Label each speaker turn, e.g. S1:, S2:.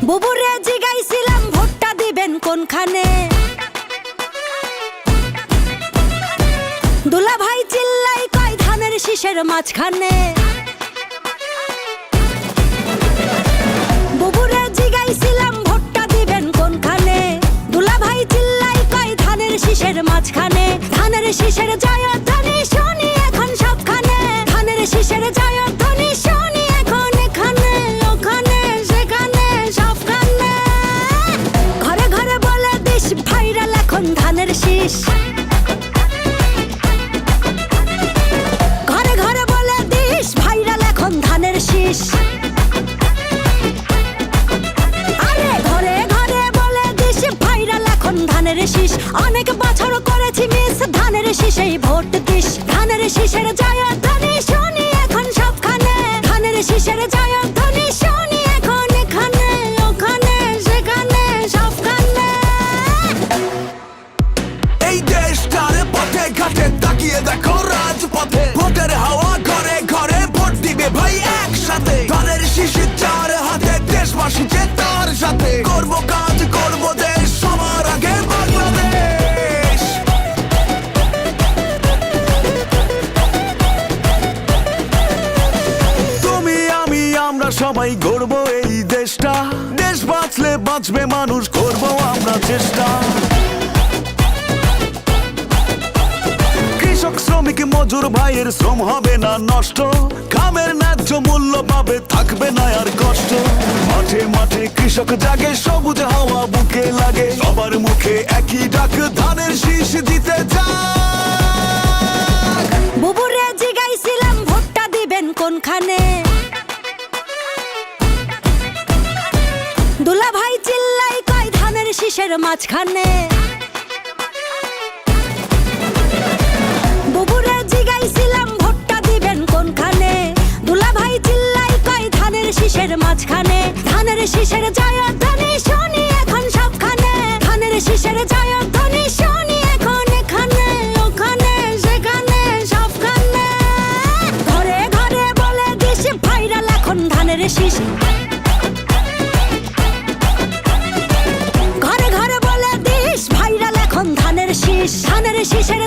S1: বুবুরে জিগাইছিলাম ভোটটা দিবেন কোনখানে, দুলা ভাই চিল্লাই কয় ধানের শীষের মাঝখানে। বুবুরে জিগাইছিলাম ভোটটা দিবেন কোনখানে, দুলা ভাই চিল্লাই কয় ধানের শীষের মাঝখানে। ধানের শীষের জয়ধ্বনি শুনি এখন সবখানে, ধানের শীষের জয়ধ্বনি শুনি এখন এখানে ওখানে সেখানে সবখানে। ঘরে ঘরে বলে দিস ভাইরাল এখন ধানের শীষ, ঘরে ঘরে বলে দিস ভাইরাল এখন ধানের শীষ। আরে ঘরে ঘরে বলে দিস ভাইরাল এখন ধানের শীষ। অনেক বছর করেছি মিস ধানের শীষেই ভোট দিস। ধানের শীষের জয়ধ্বনি শুনি এখন সবখানে, ধানের শীষের জয়ধ্বনি শুনি এখন এখানে ওখানে সেখানে সবখানে।
S2: এই দেশটার পথে ঘাটে তাকিয়ে দেখো রাজপথে, ভোটের হাওয়া ঘরে ঘরে ভোট দিবে ভাই একসাথে। ধানের শীষে চার হাতে দেশবাসী যে তার সাথে, করব কাজ করব দেশ সবার আগে বাংলাদেশ। তুমি আমি আমরা সবাই গড়ব এই দেশটা, দেশ বাঁচলে বাঁচবে মানুষ, করব আমরা চেষ্টা। কৃষক শ্রমিক মজুর ভাইয়ের শ্রম হবে না নষ্ট, কামের ন্যায্য মূল্য পাবে থাকবে না আর কষ্ট। মাঠে মাঠে কৃষক জাগে সবুজ হাওয়া বুকে লাগে, সবার মুখে একই ডাক ধানের শীষ দিতে যাক।
S1: বুবুরে জিগাইছিলাম ভোটটা দিবেন কোনখানে, দুলা ভাই চিল্লাই কয় ধানের শীষের মাঝখানে। বুবুরে জিগাইছিলাম ভোটটা দিবেন কোনখানে, দুলা ভাই চিল্লাই কয় ধানের শীষের মাঝখানে। ধানের শীষের জয়ধ্বনি শুনি এখন সবখানে, ধানের শীষের জয়ধ্বনি শুনি এখন এখানে ওখানে সেখানে সবখানে। ঘরে ঘরে বলে দিস ভাইরাল এখন ধানের শীষ, ঘরে ঘরে বলে দিস ভাইরাল এখন ধানের শীষ। ধানের শীষের